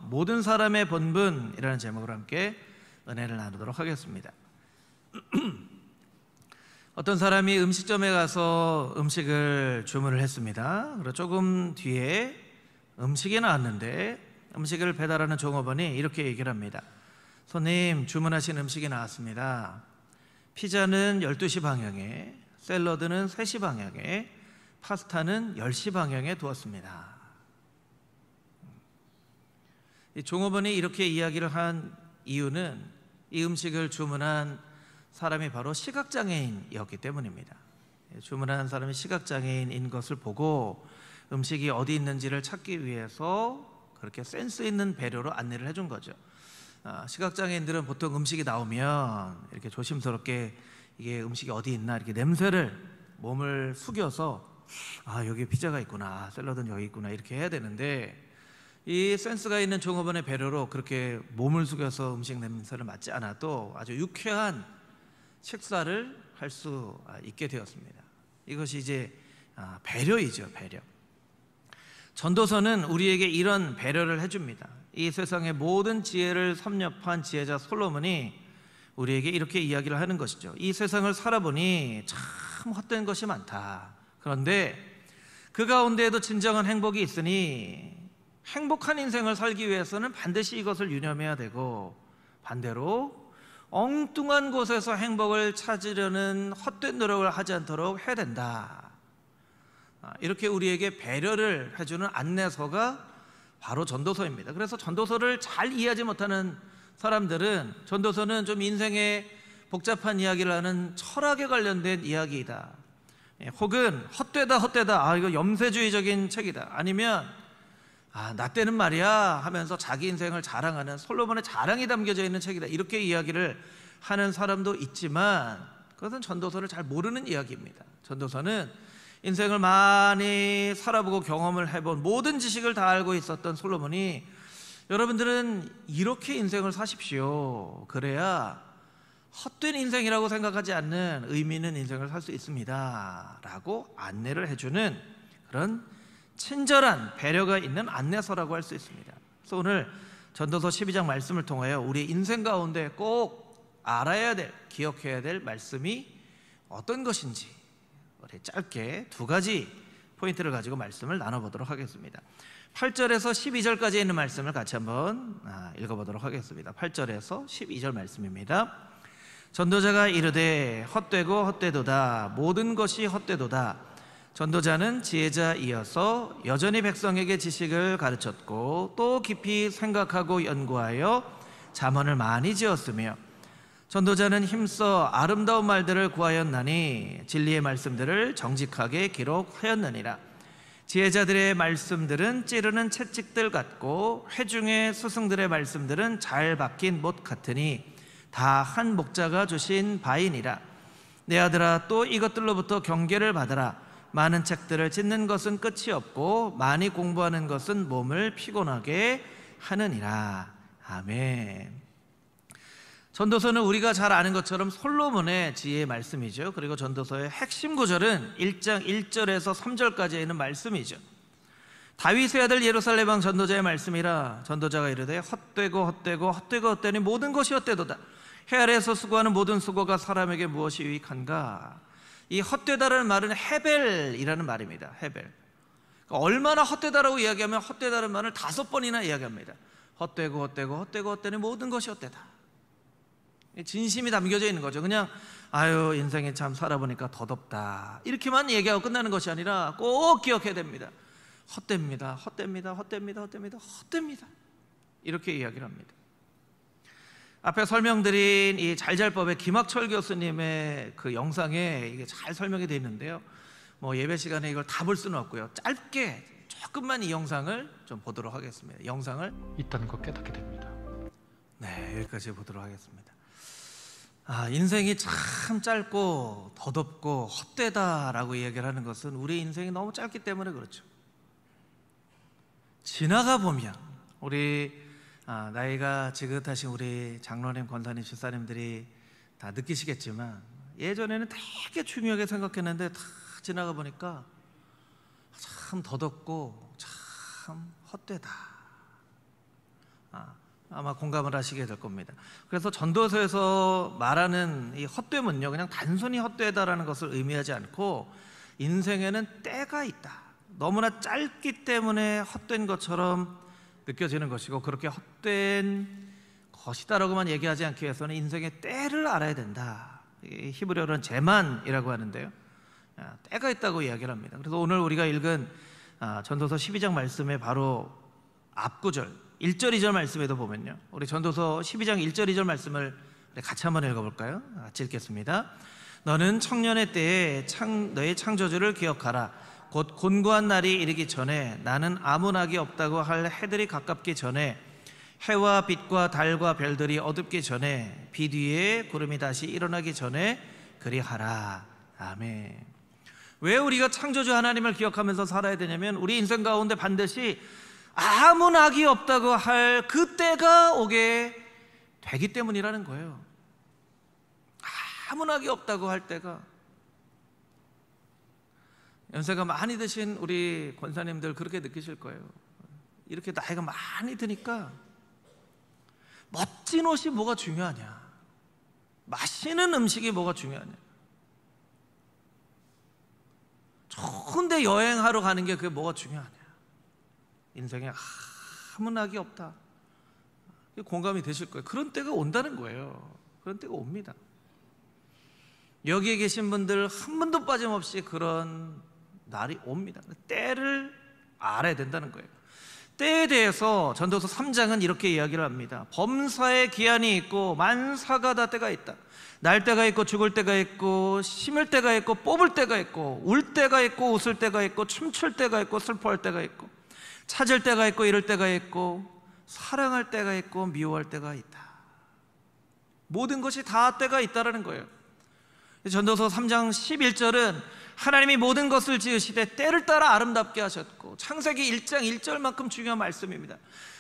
모든 사람의 본분이라는 제목으로 함께 은혜를 나누도록 하겠습니다. 어떤 사람이 음식점에 가서 음식을 주문을 했습니다. 그리고 조금 뒤에 음식이 나왔는데 음식을 배달하는 종업원이 이렇게 얘기를 합니다. 손님, 주문하신 음식이 나왔습니다. 피자는 12시 방향에, 샐러드는 3시 방향에, 파스타는 10시 방향에 두었습니다. 이 종업원이 이렇게 이야기를 한 이유는 이 음식을 주문한 사람이 바로 시각장애인이었기 때문입니다. 주문한 사람이 시각장애인인 것을 보고 음식이 어디 있는지를 찾기 위해서 그렇게 센스 있는 배려로 안내를 해준 거죠. 시각장애인들은 보통 음식이 나오면 이렇게 조심스럽게 이게 음식이 어디 있나 이렇게 냄새를 몸을 숙여서 여기 피자가 있구나, 샐러드는 여기 있구나 이렇게 해야 되는데 이 센스가 있는 종업원의 배려로 그렇게 몸을 숙여서 음식 냄새를 맡지 않아도 아주 유쾌한 식사를 할 수 있게 되었습니다. 이것이 이제 배려이죠, 배려. 전도서는 우리에게 이런 배려를 해줍니다. 이 세상의 모든 지혜를 섭렵한 지혜자 솔로몬이 우리에게 이렇게 이야기를 하는 것이죠. 이 세상을 살아보니 참 헛된 것이 많다. 그런데 그 가운데에도 진정한 행복이 있으니 행복한 인생을 살기 위해서는 반드시 이것을 유념해야 되고, 반대로 엉뚱한 곳에서 행복을 찾으려는 헛된 노력을 하지 않도록 해야 된다. 이렇게 우리에게 배려를 해주는 안내서가 바로 전도서입니다. 그래서 전도서를 잘 이해하지 못하는 사람들은 전도서는 좀 인생의 복잡한 이야기를 하는 철학에 관련된 이야기이다, 혹은 헛되다 이거 염세주의적인 책이다, 아니면 나 때는 말이야 하면서 자기 인생을 자랑하는 솔로몬의 자랑이 담겨져 있는 책이다, 이렇게 이야기를 하는 사람도 있지만 그것은 전도서를 잘 모르는 이야기입니다. 전도서는 인생을 많이 살아보고 경험을 해본, 모든 지식을 다 알고 있었던 솔로몬이 여러분들은 이렇게 인생을 사십시오, 그래야 헛된 인생이라고 생각하지 않는 의미 있는 인생을 살 수 있습니다 라고 안내를 해주는 그런 친절한 배려가 있는 안내서라고 할 수 있습니다. 그래서 오늘 전도서 12장 말씀을 통하여 우리 인생 가운데 꼭 알아야 될, 기억해야 될 말씀이 어떤 것인지 우리 짧게 두 가지 포인트를 가지고 말씀을 나눠보도록 하겠습니다. 8절에서 12절까지 있는 말씀을 같이 한번 읽어보도록 하겠습니다. 8절에서 12절 말씀입니다. 전도자가 이르되 헛되고 헛되도다, 모든 것이 헛되도다. 전도자는 지혜자이어서 여전히 백성에게 지식을 가르쳤고 또 깊이 생각하고 연구하여 잠언을 많이 지었으며, 전도자는 힘써 아름다운 말들을 구하였나니 진리의 말씀들을 정직하게 기록하였느니라. 지혜자들의 말씀들은 찌르는 채찍들 같고 회중의 스승들의 말씀들은 잘 박힌 못 같으니 다 한 목자가 주신 바이니라. 내 아들아, 또 이것들로부터 경계를 받아라. 많은 책들을 짓는 것은 끝이 없고 많이 공부하는 것은 몸을 피곤하게 하느니라. 아멘. 전도서는 우리가 잘 아는 것처럼 솔로몬의 지혜의 말씀이죠. 그리고 전도서의 핵심 구절은 1장 1절에서 3절까지 있는 말씀이죠. 다윗의 아들 예루살렘 왕 전도자의 말씀이라. 전도자가 이르되 헛되니 모든 것이 헛되도다. 해 아래에서 수고하는 모든 수고가 사람에게 무엇이 유익한가. 이 헛되다라는 말은 헤벨이라는 말입니다. 헤벨. 그러니까 얼마나 헛되다라고 이야기하면 헛되다라는 말을 5번이나 이야기합니다. 헛되니 모든 것이 헛되다. 진심이 담겨져 있는 거죠. 그냥 인생에 참 살아보니까 더덥다 이렇게만 얘기하고 끝나는 것이 아니라 꼭 기억해야 됩니다. 헛됩니다. 이렇게 이야기를 합니다. 앞에 설명드린 이 잘잘법의 김학철 교수님의 그 영상에 이게 잘 설명이 되어 있는데요, 예배 시간에 이걸 다 볼 수는 없고요, 짧게 조금만 이 영상을 좀 보도록 하겠습니다. 영상을 있다는 걸 깨닫게 됩니다. 네, 여기까지 보도록 하겠습니다. 인생이 참 짧고 더덥고 헛되다라고 이야기를 하는 것은 우리 인생이 너무 짧기 때문에 그렇죠. 지나가 보면 우리 나이가 지긋하신 우리 장로님, 권사님, 집사님들이 다 느끼시겠지만 예전에는 되게 중요하게 생각했는데 다 지나가 보니까 참 더덥고 참 헛되다. 아마 공감을 하시게 될 겁니다. 그래서 전도서에서 말하는 이 헛됨은요, 그냥 단순히 헛되다라는 것을 의미하지 않고 인생에는 때가 있다, 너무나 짧기 때문에 헛된 것처럼 느껴지는 것이고, 그렇게 헛된 것이다라고만 얘기하지 않기 위해서는 인생의 때를 알아야 된다. 히브리어로는 제만이라고 하는데요, 때가 있다고 이야기를 합니다. 그래서 오늘 우리가 읽은 전도서 12장 말씀의 바로 앞구절 1절 2절 말씀에도 보면요, 우리 전도서 12장 1절 2절 말씀을 같이 한번 읽어볼까요? 같이 읽겠습니다. 너는 청년의 때에 너의 창조주를 기억하라. 곧 곤고한 날이 이르기 전에, 나는 아무 낙이 없다고 할 해들이 가깝기 전에, 해와 빛과 달과 별들이 어둡기 전에, 빛 위에 구름이 다시 일어나기 전에 그리하라. 아멘. 왜 우리가 창조주 하나님을 기억하면서 살아야 되냐면, 우리 인생 가운데 반드시 아무 낙이 없다고 할 그때가 오게 되기 때문이라는 거예요. 아무 낙이 없다고 할 때가. 연세가 많이 드신 우리 권사님들 그렇게 느끼실 거예요. 이렇게 나이가 많이 드니까 멋진 옷이 뭐가 중요하냐, 맛있는 음식이 뭐가 중요하냐, 좋은 데 여행하러 가는 게 그게 뭐가 중요하냐, 인생에 아무 낙이 없다, 공감이 되실 거예요. 그런 때가 온다는 거예요. 그런 때가 옵니다. 여기에 계신 분들 한 번도 빠짐없이 그런 날이 옵니다. 때를 알아야 된다는 거예요. 때에 대해서 전도서 3장은 이렇게 이야기를 합니다. 범사에 기한이 있고 만사가 다 때가 있다. 날 때가 있고 죽을 때가 있고, 심을 때가 있고 뽑을 때가 있고, 울 때가 있고 웃을 때가 있고, 춤출 때가 있고 슬퍼할 때가 있고, 찾을 때가 있고 잃을 때가 있고, 사랑할 때가 있고 미워할 때가 있다. 모든 것이 다 때가 있다라는 거예요. 전도서 3장 11절은 하나님이 모든 것을 지으시되 때를 따라 아름답게 하셨고, 창세기 1장 1절만큼 중요한 말씀입니다.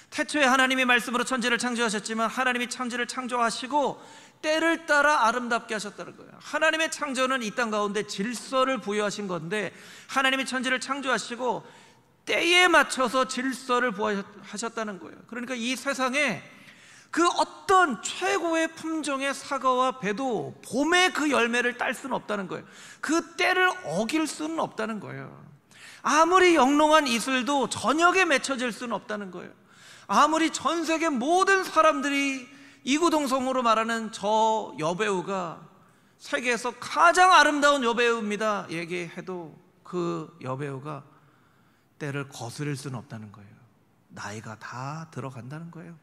태초에 하나님이 말씀으로 천지를 창조하셨지만 하나님이 천지를 창조하시고 때를 따라 아름답게 하셨다는 거예요. 하나님의 창조는 이 땅 가운데 질서를 부여하신 건데, 하나님이 천지를 창조하시고 때에 맞춰서 질서를 부여하셨다는 거예요. 그러니까 이 세상에 그 어떤 최고의 품종의 사과와 배도 봄에 그 열매를 딸 수는 없다는 거예요. 그 때를 어길 수는 없다는 거예요. 아무리 영롱한 이슬도 저녁에 맺혀질 수는 없다는 거예요. 아무리 전 세계 모든 사람들이 이구동성으로 말하는 저 여배우가 세계에서 가장 아름다운 여배우입니다 얘기해도 그 여배우가 때를 거스릴 수는 없다는 거예요. 나이가 다 들어간다는 거예요.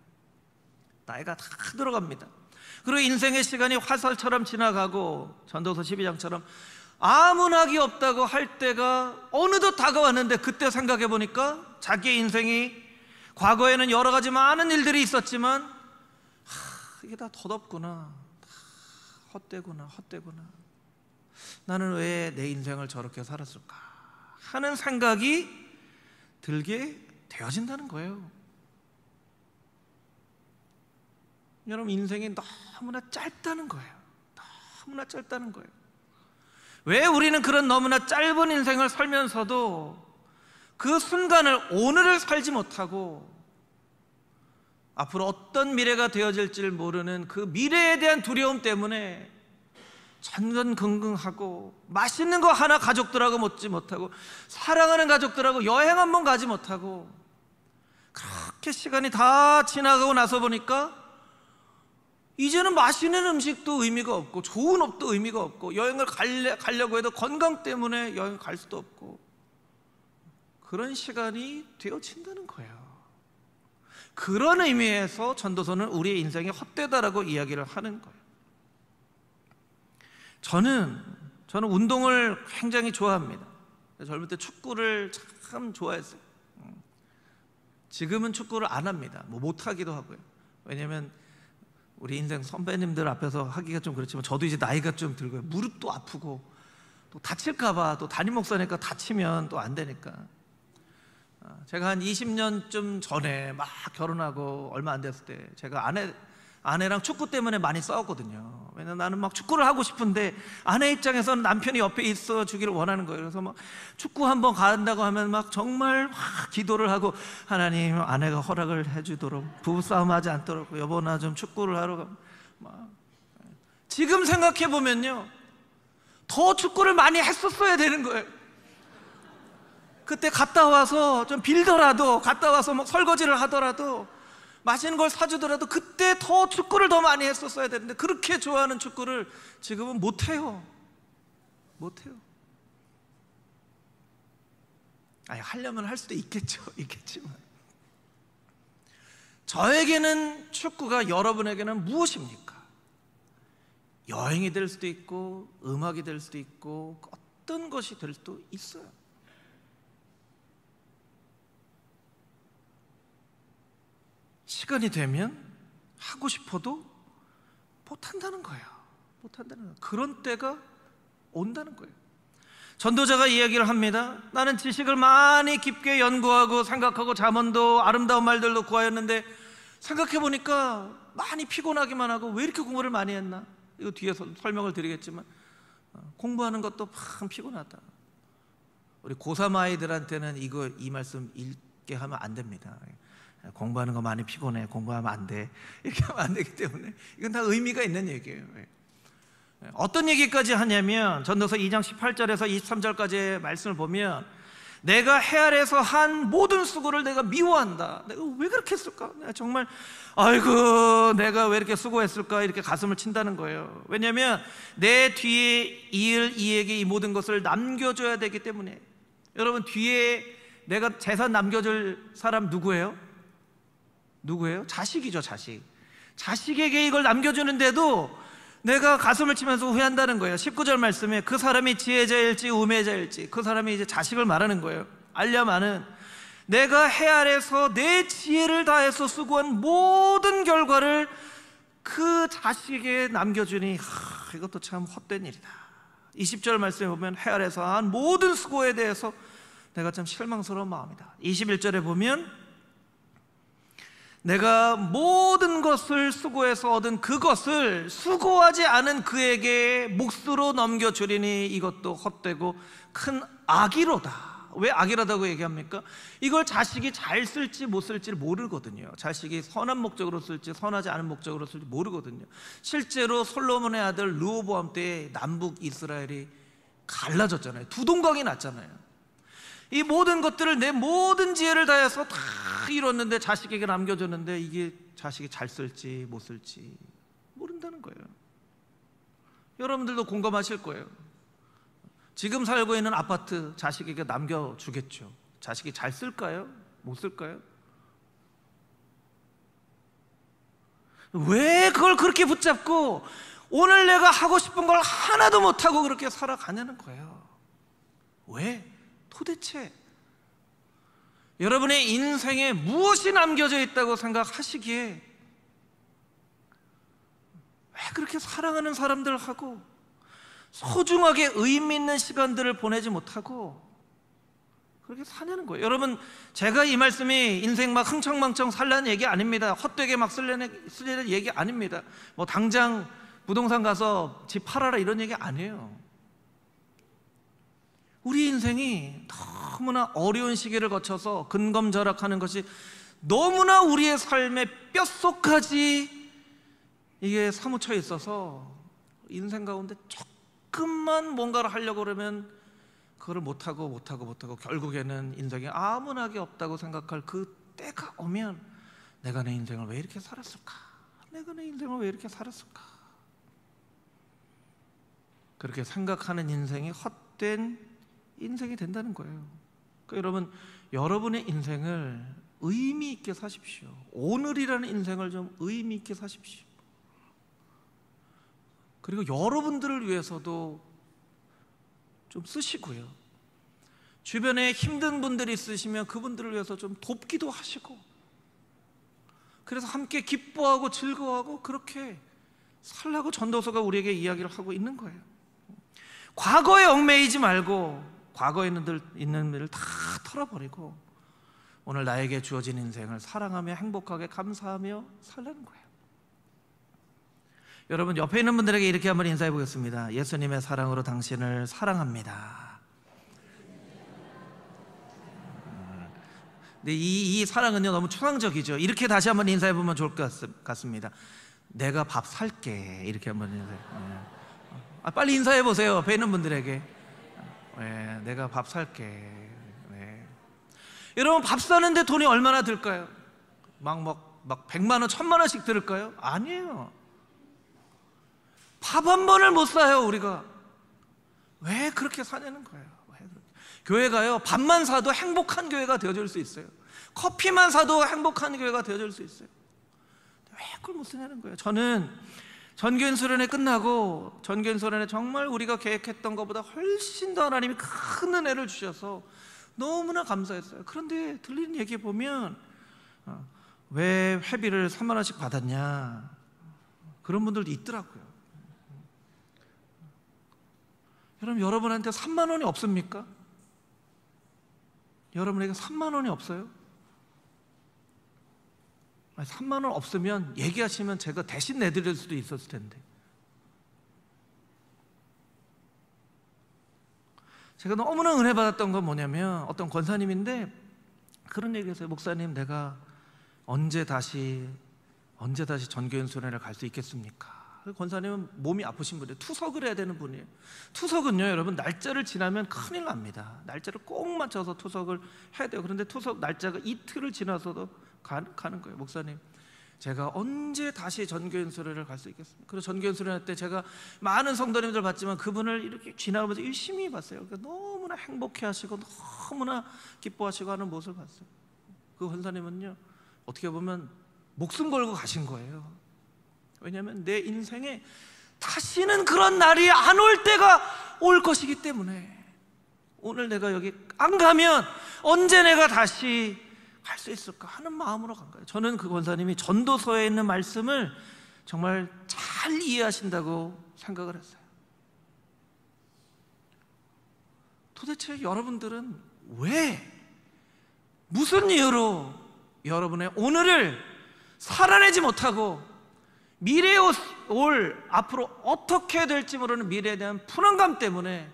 나이가 다 들어갑니다. 그리고 인생의 시간이 화살처럼 지나가고, 전도서 12장처럼 아무 낙이 없다고 할 때가 어느덧 다가왔는데, 그때 생각해 보니까 자기의 인생이 과거에는 여러 가지 많은 일들이 있었지만 이게 다 덧없구나, 다 헛되구나, 나는 왜 내 인생을 저렇게 살았을까 하는 생각이 들게 되어진다는 거예요. 여러분, 인생이 너무나 짧다는 거예요. 너무나 짧다는 거예요. 왜 우리는 그런 너무나 짧은 인생을 살면서도 그 순간을, 오늘을 살지 못하고 앞으로 어떤 미래가 되어질지를 모르는 그 미래에 대한 두려움 때문에 전전긍긍하고, 맛있는 거 하나 가족들하고 먹지 못하고, 사랑하는 가족들하고 여행 한번 가지 못하고, 그렇게 시간이 다 지나가고 나서 보니까 이제는 맛있는 음식도 의미가 없고, 좋은 옷도 의미가 없고, 여행을 가려고 해도 건강 때문에 여행 갈 수도 없고, 그런 시간이 되어진다는 거예요. 그런 의미에서 전도서는 우리의 인생이 헛되다라고 이야기를 하는 거예요. 저는 운동을 굉장히 좋아합니다. 젊을 때 축구를 참 좋아했어요. 지금은 축구를 안 합니다. 못하기도 하고요. 왜냐면 우리 인생 선배님들 앞에서 하기가 좀 그렇지만, 저도 이제 나이가 좀 들고요. 무릎도 아프고, 또 다칠까봐, 또 담임 목사니까 다치면 또 안 되니까. 제가 한 20년쯤 전에 막 결혼하고 얼마 안 됐을 때, 제가 아내랑 축구 때문에 많이 싸웠거든요. 왜냐면 나는 막 축구를 하고 싶은데 아내 입장에서는 남편이 옆에 있어 주기를 원하는 거예요. 그래서 막 축구 한번 간다고 하면 막 정말 막 기도를 하고, 하나님, 아내가 허락을 해주도록, 부부싸움 하지 않도록, 여보 나 좀 축구를 하러 가. 막. 지금 생각해 보면요, 더 축구를 많이 했었어야 되는 거예요. 그때 갔다 와서 좀 빌더라도, 갔다 와서 뭐 설거지를 하더라도, 맛있는 걸 사주더라도 그때 더 축구를 더 많이 했었어야 되는데, 그렇게 좋아하는 축구를 지금은 못해요. 아니, 하려면 할 수도 있겠지만 저에게는 축구가 여러분에게는 무엇입니까? 여행이 될 수도 있고 음악이 될 수도 있고 어떤 것이 될 수도 있어요. 시간이 되면 하고 싶어도 못한다는 거예요. 그런 때가 온다는 거예요. 전도자가 이야기를 합니다. 나는 지식을 많이 깊게 연구하고 생각하고 잠언도 아름다운 말들도 구하였는데 생각해 보니까 많이 피곤하기만 하고 왜 이렇게 공부를 많이 했나? 이거 뒤에서 설명을 드리겠지만 공부하는 것도 참 피곤하다. 우리 고3 아이들한테는 이 말씀 읽게 하면 안 됩니다. 공부하는 거 많이 피곤해, 공부하면 안 돼, 이렇게 하면 안 되기 때문에 이건 다 의미가 있는 얘기예요. 어떤 얘기까지 하냐면 전도서 2장 18절에서 23절까지의 말씀을 보면, 내가 해 아래에서 한 모든 수고를 내가 미워한다. 내가 왜 그렇게 했을까? 내가 정말 아이고 내가 왜 이렇게 수고했을까? 이렇게 가슴을 친다는 거예요. 왜냐하면 내 뒤에 이을 이에게 이 모든 것을 남겨줘야 되기 때문에. 여러분, 뒤에 내가 재산 남겨줄 사람 누구예요? 자식이죠. 자식에게 이걸 남겨주는데도 내가 가슴을 치면서 후회한다는 거예요. 19절 말씀에 그 사람이 지혜자일지 우매자일지, 그 사람이 이제 자식을 말하는 거예요. 알려마는 내가 해 아래서 내 지혜를 다해서 수고한 모든 결과를 그 자식에게 남겨주니 이것도 참 헛된 일이다. 20절 말씀에 보면 해 아래서 한 모든 수고에 대해서 내가 참 실망스러운 마음이다. 21절에 보면 내가 모든 것을 수고해서 얻은 그것을 수고하지 않은 그에게 몫으로 넘겨주리니 이것도 헛되고 큰 악이로다. 왜 악이라다고 얘기합니까? 이걸 자식이 잘 쓸지 못 쓸지를 모르거든요. 자식이 선한 목적으로 쓸지 선하지 않은 목적으로 쓸지 모르거든요. 실제로 솔로몬의 아들 르호보암 때 남북 이스라엘이 갈라졌잖아요. 두 동강이 났잖아요. 이 모든 것들을 내 모든 지혜를 다해서 다 이뤘는데 자식에게 남겨줬는데 이게 자식이 잘 쓸지 못 쓸지 모른다는 거예요. 여러분들도 공감하실 거예요. 지금 살고 있는 아파트 자식에게 남겨주겠죠. 자식이 잘 쓸까요? 못 쓸까요? 왜 그걸 그렇게 붙잡고 오늘 내가 하고 싶은 걸 하나도 못하고 그렇게 살아가냐는 거예요. 왜? 도대체 여러분의 인생에 무엇이 남겨져 있다고 생각하시기에 왜 그렇게 사랑하는 사람들하고 소중하게 의미 있는 시간들을 보내지 못하고 그렇게 사냐는 거예요. 여러분, 제가 이 말씀이 인생 막 흥청망청 살라는 얘기 아닙니다. 헛되게 막 쓰려는 얘기 아닙니다. 뭐 당장 부동산 가서 집 팔아라 이런 얘기 아니에요. 우리 인생이 너무나 어려운 시기를 거쳐서 근검절약하는 것이 너무나 우리의 삶의 뼛속까지 이게 사무쳐 있어서 인생 가운데 조금만 뭔가를 하려고 그러면 그걸 못하고 결국에는 인생에 아무나게 없다고 생각할 그 때가 오면 내가 내 인생을 왜 이렇게 살았을까? 그렇게 생각하는 인생이 헛된 인생이 된다는 거예요. 그러니까 여러분, 여러분의 인생을 의미 있게 사십시오. 오늘이라는 인생을 좀 의미 있게 사십시오. 그리고 여러분들을 위해서도 좀 쓰시고요. 주변에 힘든 분들이 있으시면 그분들을 위해서 좀 돕기도 하시고, 그래서 함께 기뻐하고 즐거워하고 그렇게 살라고 전도서가 우리에게 이야기를 하고 있는 거예요. 과거에 얽매이지 말고 과거에 있는 일을 다 털어버리고 오늘 나에게 주어진 인생을 사랑하며 행복하게 감사하며 살라는 거예요. 여러분 옆에 있는 분들에게 이렇게 한번 인사해 보겠습니다. 예수님의 사랑으로 당신을 사랑합니다. 근데 이 사랑은요 너무 추상적이죠. 이렇게 다시 한번 인사해 보면 좋을 것 같습니다. 내가 밥 살게. 이렇게 한번 인사해. 빨리 인사해 보세요. 옆에 있는 분들에게. 내가 밥 살게. 여러분 밥 사는데 돈이 얼마나 들까요? 막 100만 원, 1000만 원씩 들을까요? 아니에요. 밥 한 번을 못 사요 우리가. 왜 그렇게 사냐는 거예요. 교회가요 밥만 사도 행복한 교회가 되어줄 수 있어요. 커피만 사도 행복한 교회가 되어줄 수 있어요. 왜 그걸 못 쓰냐는 거예요. 저는 전교인수련회 끝나고 전교인수련회 정말 우리가 계획했던 것보다 훨씬 더 하나님이 큰 은혜를 주셔서 너무나 감사했어요. 그런데 들리는 얘기 보면 왜 회비를 3만 원씩 받았냐 그런 분들도 있더라고요. 여러분한테 3만 원이 없습니까? 여러분에게 3만 원이 없어요? 3만 원 없으면 얘기하시면 제가 대신 내드릴 수도 있었을 텐데. 제가 너무나 은혜 받았던 건 뭐냐면 어떤 권사님인데 그런 얘기했어요. 목사님 내가 언제 다시 전교연수련회를 갈 수 있겠습니까? 권사님은 몸이 아프신 분이에요. 투석을 해야 되는 분이에요. 투석은요 여러분 날짜를 지나면 큰일 납니다. 날짜를 꼭 맞춰서 투석을 해야 돼요. 그런데 투석 날짜가 이틀을 지나서도 가는 거예요. 목사님 제가 언제 다시 전교연수련회를 갈 수 있겠습니까? 그래서 전교연수련회 때 제가 많은 성도님들 봤지만 그분을 이렇게 지나가면서 열심히 봤어요. 그러니까 너무나 행복해하시고 너무나 기뻐하시고 하는 모습을 봤어요. 그 권사님은요 어떻게 보면 목숨 걸고 가신 거예요. 왜냐하면 내 인생에 다시는 그런 날이 안 올 때가 올 것이기 때문에 오늘 내가 여기 안 가면 언제 내가 다시 갈 수 있을까 하는 마음으로 간 거예요. 저는 그 권사님이 전도서에 있는 말씀을 정말 잘 이해하신다고 생각을 했어요. 도대체 여러분들은 왜 무슨 이유로 여러분의 오늘을 살아내지 못하고 미래에 올 앞으로 어떻게 될지 모르는 미래에 대한 불안감 때문에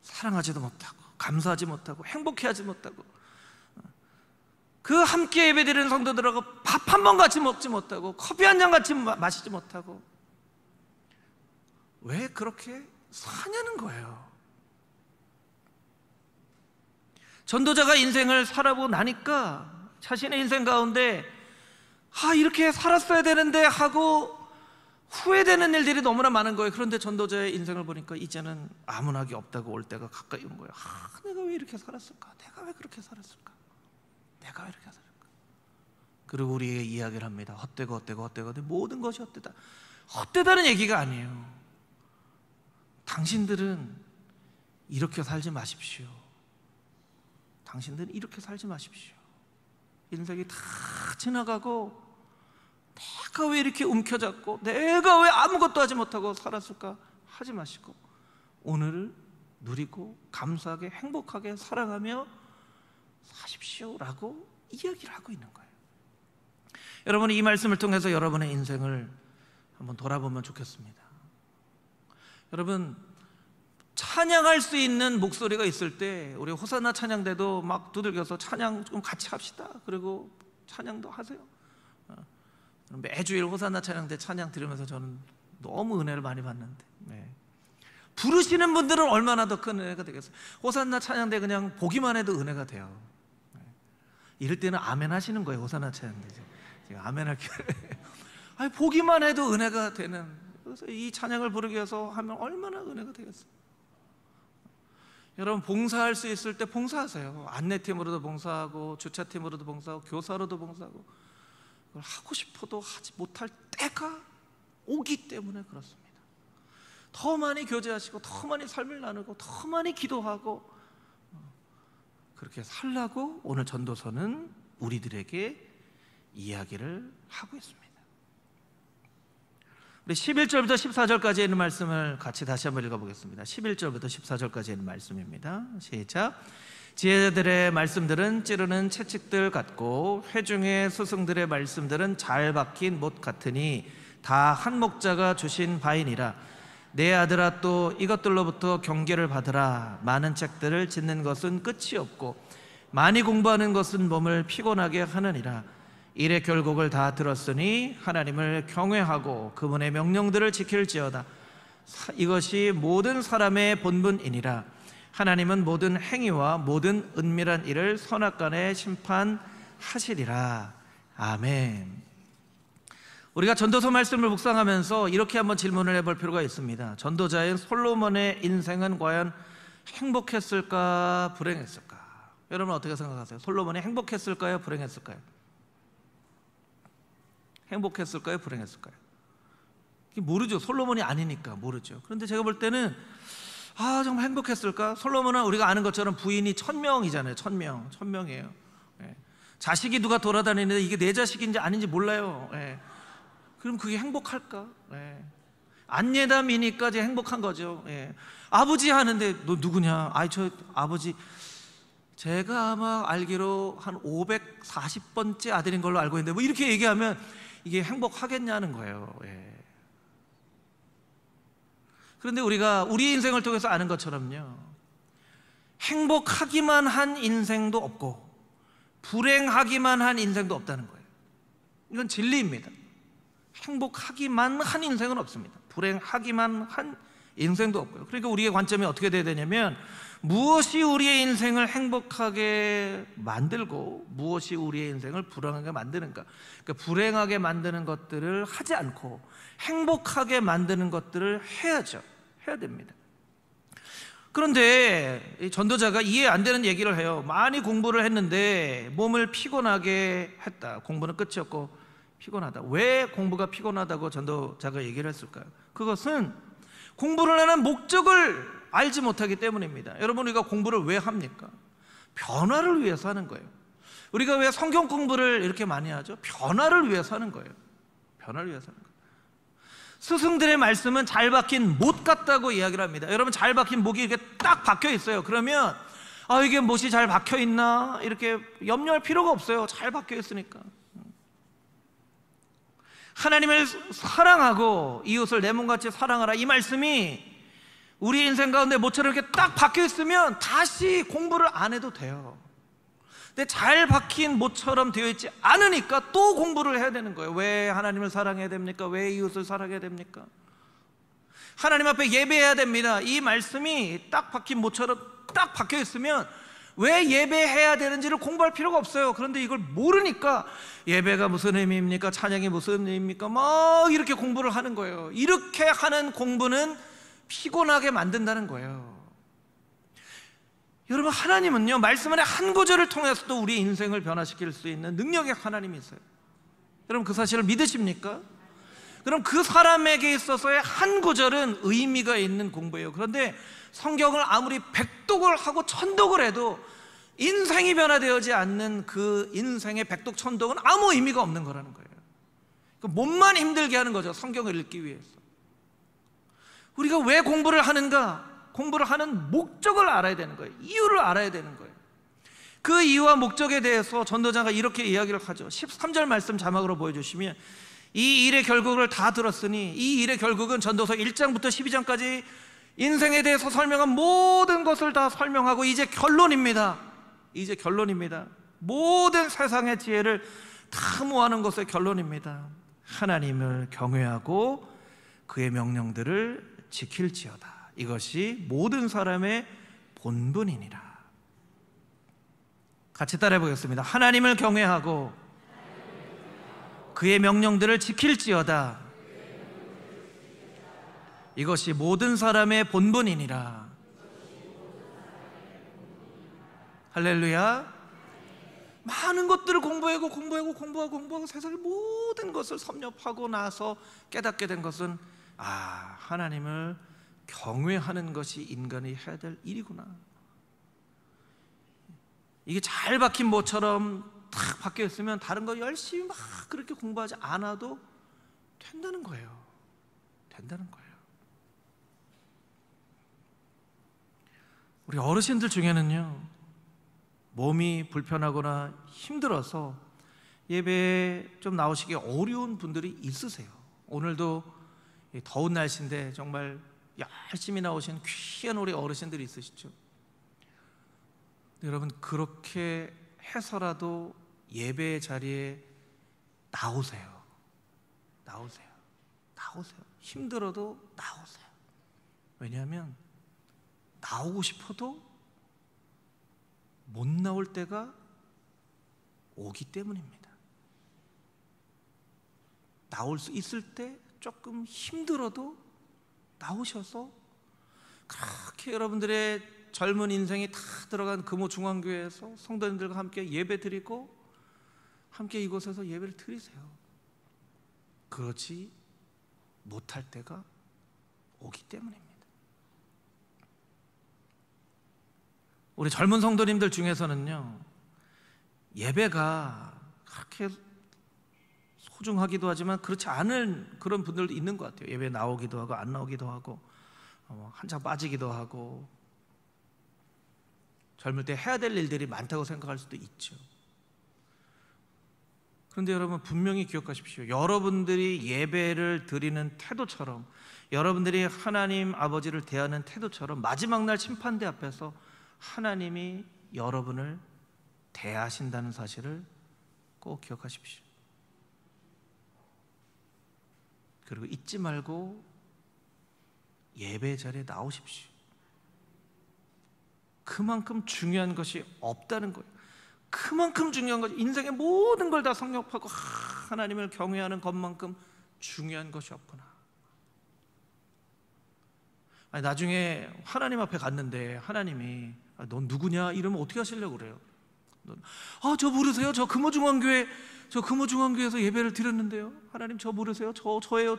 사랑하지도 못하고 감사하지 못하고 행복해하지 못하고 그 함께 예배드리는 성도들하고 밥 한 번 같이 먹지 못하고 커피 한 잔 같이 마시지 못하고 왜 그렇게 사냐는 거예요. 전도자가 인생을 살아보고 나니까 자신의 인생 가운데 이렇게 살았어야 되는데 하고 후회되는 일들이 너무나 많은 거예요. 그런데 전도자의 인생을 보니까 이제는 아무나기 없다고 올 때가 가까이 온 거예요. 내가 왜 이렇게 살았을까? 내가 왜 그렇게 살았을까? 내가 왜 이렇게 살았을까? 그리고 우리에게 이야기를 합니다. 헛되고 모든 것이 헛되다. 헛되다는 얘기가 아니에요. 당신들은 이렇게 살지 마십시오. 당신들은 이렇게 살지 마십시오. 인생이 다 지나가고 내가 왜 이렇게 움켜잡고 내가 왜 아무것도 하지 못하고 살았을까 하지 마시고 오늘을 누리고 감사하게 행복하게 사랑하며 사십시오라고 이야기를 하고 있는 거예요. 여러분이 이 말씀을 통해서 여러분의 인생을 한번 돌아보면 좋겠습니다. 여러분 찬양할 수 있는 목소리가 있을 때 우리 호산나 찬양대도 막 두들겨서 찬양 좀 같이 합시다. 그리고 찬양도 하세요. 매주일 호산나 찬양대 찬양 들으면서 저는 너무 은혜를 많이 받는데 부르시는 분들은 얼마나 더 큰 은혜가 되겠어요. 호산나 찬양대 그냥 보기만 해도 은혜가 돼요. 이럴 때는 아멘 하시는 거예요. 호산나 찬양대 제가 아멘 할게요. 보기만 해도 은혜가 되는, 그래서 이 찬양을 부르기 위해서 하면 얼마나 은혜가 되겠어요. 여러분 봉사할 수 있을 때 봉사하세요. 안내팀으로도 봉사하고 주차팀으로도 봉사하고 교사로도 봉사하고, 그걸 하고 싶어도 하지 못할 때가 오기 때문에 그렇습니다. 더 많이 교제하시고 더 많이 삶을 나누고 더 많이 기도하고 그렇게 살라고 오늘 전도서는 우리들에게 이야기를 하고 있습니다. 우리 11절부터 14절까지 있는 말씀을 같이 다시 한번 읽어보겠습니다. 11절부터 14절까지 있는 말씀입니다. 시작. 지혜들의 말씀들은 찌르는 채찍들 같고 회중의 스승들의 말씀들은 잘 박힌 못 같으니 다 한 목자가 주신 바이니라. 내 아들아, 또 이것들로부터 경계를 받으라. 많은 책들을 짓는 것은 끝이 없고 많이 공부하는 것은 몸을 피곤하게 하느니라. 일의 결국을 다 들었으니 하나님을 경외하고 그분의 명령들을 지킬지어다. 이것이 모든 사람의 본분이니라. 하나님은 모든 행위와 모든 은밀한 일을 선악간에 심판하시리라. 아멘. 우리가 전도서 말씀을 묵상하면서 이렇게 한번 질문을 해볼 필요가 있습니다. 전도자인 솔로몬의 인생은 과연 행복했을까, 불행했을까? 여러분 어떻게 생각하세요? 솔로몬이 행복했을까요, 불행했을까요? 행복했을까요, 불행했을까요? 모르죠. 솔로몬이 아니니까 모르죠. 그런데 제가 볼 때는 정말 행복했을까? 솔로몬은 우리가 아는 것처럼 부인이 1000명이잖아요. 1000명이에요. 예. 자식이 누가 돌아다니는데 이게 내 자식인지 아닌지 몰라요. 예. 그럼 그게 행복할까? 예. 안예담이니까 이제 행복한 거죠. 예. 아버지 하는데 너 누구냐? 저 아버지, 제가 아마 알기로 한 540번째 아들인 걸로 알고 있는데 뭐 이렇게 얘기하면 이게 행복하겠냐는 거예요. 예. 그런데 우리가 우리 인생을 통해서 아는 것처럼요, 행복하기만 한 인생도 없고 불행하기만 한 인생도 없다는 거예요. 이건 진리입니다. 행복하기만 한 인생은 없습니다. 불행하기만 한 인생도 없고요. 그러니까 우리의 관점이 어떻게 돼야 되냐면, 무엇이 우리의 인생을 행복하게 만들고 무엇이 우리의 인생을 불행하게 만드는가. 그러니까 불행하게 만드는 것들을 하지 않고 행복하게 만드는 것들을 해야 됩니다. 그런데 이 전도자가 이해 안 되는 얘기를 해요. 많이 공부를 했는데 몸을 피곤하게 했다. 공부는 끝이 없고 피곤하다. 왜 공부가 피곤하다고 전도자가 얘기를 했을까요? 그것은 공부를 하는 목적을 알지 못하기 때문입니다. 여러분, 우리가 공부를 왜 합니까? 변화를 위해서 하는 거예요. 우리가 왜 성경 공부를 이렇게 많이 하죠? 변화를 위해서 하는 거예요. 변화를 위해서 하는 거예요. 스승들의 말씀은 잘 박힌 못 같다고 이야기를 합니다. 여러분, 잘 박힌 목이 이렇게 딱 박혀 있어요. 그러면 이게 못이 잘 박혀 있나 이렇게 염려할 필요가 없어요. 잘 박혀 있으니까. 하나님을 사랑하고 이웃을 내 몸같이 사랑하라, 이 말씀이 우리 인생 가운데 모처럼 이렇게 딱 박혀 있으면 다시 공부를 안 해도 돼요. 근데 잘 박힌 모처럼 되어 있지 않으니까 또 공부를 해야 되는 거예요. 왜 하나님을 사랑해야 됩니까? 왜 이웃을 사랑해야 됩니까? 하나님 앞에 예배해야 됩니다. 이 말씀이 딱 박힌 모처럼 딱 박혀 있으면 왜 예배해야 되는지를 공부할 필요가 없어요. 그런데 이걸 모르니까 예배가 무슨 의미입니까? 찬양이 무슨 의미입니까? 막 이렇게 공부를 하는 거예요. 이렇게 하는 공부는 피곤하게 만든다는 거예요. 여러분, 하나님은요, 말씀 안에 한 구절을 통해서도 우리 인생을 변화시킬 수 있는 능력의 하나님이 있어요. 여러분, 그 사실을 믿으십니까? 그럼 그 사람에게 있어서의 한 구절은 의미가 있는 공부예요. 그런데 성경을 아무리 백독을 하고 천독을 해도 인생이 변화되지 않는 그 인생의 백독 천독은 아무 의미가 없는 거라는 거예요. 몸만 힘들게 하는 거죠. 성경을 읽기 위해서. 우리가 왜 공부를 하는가? 공부를 하는 목적을 알아야 되는 거예요. 이유를 알아야 되는 거예요. 그 이유와 목적에 대해서 전도자가 이렇게 이야기를 하죠. 13절 말씀 자막으로 보여주시면, 이 일의 결국을 다 들었으니, 이 일의 결국은 전도서 1장부터 12장까지 인생에 대해서 설명한 모든 것을 다 설명하고 이제 결론입니다. 이제 결론입니다. 모든 세상의 지혜를 다 모아놓은 것의 결론입니다. 하나님을 경외하고 그의 명령들을 지킬지어다. 이것이 모든 사람의 본분이니라. 같이 따라해 보겠습니다. 하나님을 경외하고 그의 명령들을 지킬지어다. 이것이 모든 사람의 본분이니라. 할렐루야. 많은 것들을 공부하고 세상의 모든 것을 섭렵하고 나서 깨닫게 된 것은, 하나님을 경외하는 것이 인간이 해야 될 일이구나. 이게 잘 박힌 모처럼 탁 박혀 있으면 다른 거 열심히 막 그렇게 공부하지 않아도 된다는 거예요. 우리 어르신들 중에는요, 몸이 불편하거나 힘들어서 예배에 좀 나오시기 어려운 분들이 있으세요. 오늘도 더운 날씨인데 정말 열심히 나오신 귀한 우리 어르신들이 있으시죠. 여러분, 그렇게 해서라도 예배 자리에 나오세요. 나오세요. 힘들어도 나오세요. 왜냐하면 나오고 싶어도 못 나올 때가 오기 때문입니다. 나올 수 있을 때 조금 힘들어도 나오셔서 그렇게 여러분들의 젊은 인생이 다 들어간 금호중앙교회에서 성도님들과 함께 예배 드리고 함께 이곳에서 예배를 드리세요. 그렇지 못할 때가 오기 때문입니다. 우리 젊은 성도님들 중에서는요, 예배가 그렇게 소중하기도 하지만 그렇지 않은 그런 분들도 있는 것 같아요. 예배 나오기도 하고 안 나오기도 하고 한참 빠지기도 하고 젊을 때 해야 될 일들이 많다고 생각할 수도 있죠. 그런데 여러분, 분명히 기억하십시오. 여러분들이 예배를 드리는 태도처럼, 여러분들이 하나님 아버지를 대하는 태도처럼 마지막 날 심판대 앞에서 하나님이 여러분을 대하신다는 사실을 꼭 기억하십시오. 그리고 잊지 말고 예배 자리에 나오십시오. 그만큼 중요한 것이 없다는 거예요. 그만큼 중요한 것이, 인생의 모든 걸 다 성립하고 하나님을 경외하는 것만큼 중요한 것이 없구나. 아니, 나중에 하나님 앞에 갔는데 하나님이 넌 누구냐? 이러면 어떻게 하시려고 그래요? 저 모르세요? 저 금호중앙교회에서 예배를 드렸는데요. 하나님 저 모르세요? 저예요.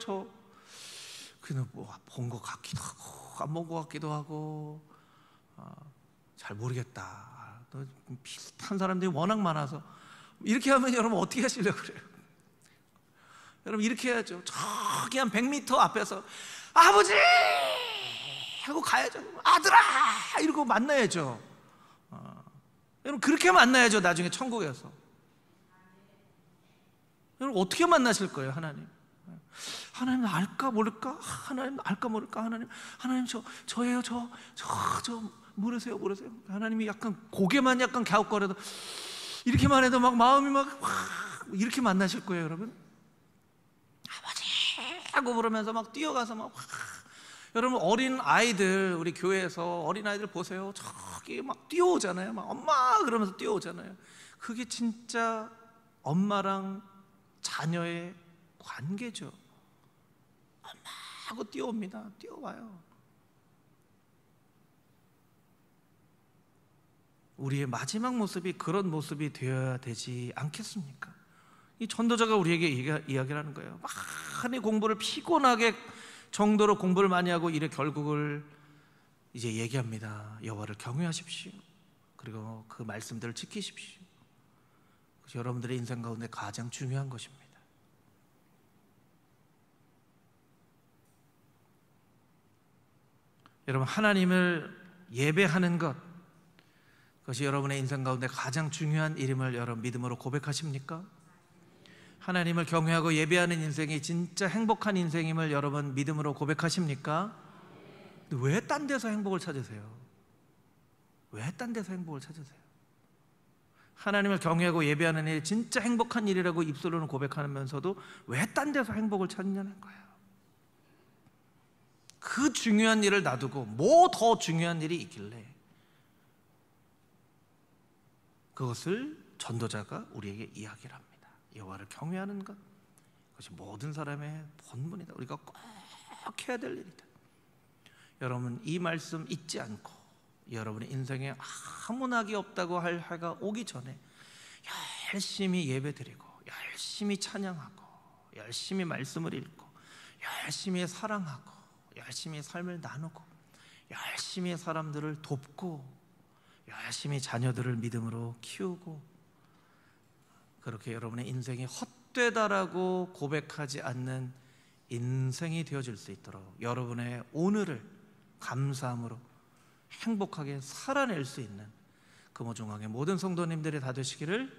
그냥 뭐 본 것 같기도 하고 안 본 것 같기도 하고 잘 모르겠다. 비슷한 사람들이 워낙 많아서 이렇게 하면 여러분 어떻게 하시려고 그래요? 여러분 이렇게 해야죠. 저기 한 100m 앞에서 아버지! 하고 가야죠. 아들아! 이러고 만나야죠. 여러분 그렇게 만나야죠. 나중에 천국에서. 여러분 어떻게 만나실 거예요? 하나님 알까 모를까? 하나님 알까 모를까? 하나님 저예요. 저 모르세요. 하나님이 약간 고개만 약간 갸웃거려도 이렇게만 해도 막 마음이 막 이렇게 만나실 거예요, 여러분. 아버지 하고 부르면서 막 뛰어가서 막 여러분 어린 아이들, 우리 교회에서 어린 아이들 보세요. 저기 막 뛰어오잖아요. 막 엄마 그러면서 뛰어오잖아요. 그게 진짜 엄마랑 자녀의 관계죠. 엄마하고 뛰어옵니다. 뛰어와요. 우리의 마지막 모습이 그런 모습이 되어야 되지 않겠습니까? 이 전도자가 우리에게 이야기를 하는 거예요. 많이 공부를 피곤하게 정도로 공부를 많이 하고 이래 결국을 이제 얘기합니다. 여호와를 경외하십시오. 그리고 그 말씀들을 지키십시오. 그것이 여러분들의 인생 가운데 가장 중요한 것입니다. 여러분, 하나님을 예배하는 것, 그것이 여러분의 인생 가운데 가장 중요한 일임을 여러분 믿음으로 고백하십니까? 하나님을 경외하고 예배하는 인생이 진짜 행복한 인생임을 여러분 믿음으로 고백하십니까? 왜 딴 데서 행복을 찾으세요? 왜 딴 데서 행복을 찾으세요? 하나님을 경외하고 예배하는 일이 진짜 행복한 일이라고 입술로는 고백하면서도 왜 딴 데서 행복을 찾느냐는 거예요. 그 중요한 일을 놔두고 뭐 더 중요한 일이 있길래 그것을 전도자가 우리에게 이야기를 합니다. 여호와를 경외하는 것, 그것이 모든 사람의 본분이다. 우리가 꼭 해야 될 일이다. 여러분 이 말씀 잊지 않고 여러분의 인생에 아무 낙이 없다고 할 해가 오기 전에 열심히 예배드리고 열심히 찬양하고 열심히 말씀을 읽고 열심히 사랑하고 열심히 삶을 나누고 열심히 사람들을 돕고 열심히 자녀들을 믿음으로 키우고, 그렇게 여러분의 인생이 헛되다라고 고백하지 않는 인생이 되어질 수 있도록 여러분의 오늘을 감사함으로 행복하게 살아낼 수 있는 금호중앙의 모든 성도님들이 다 되시기를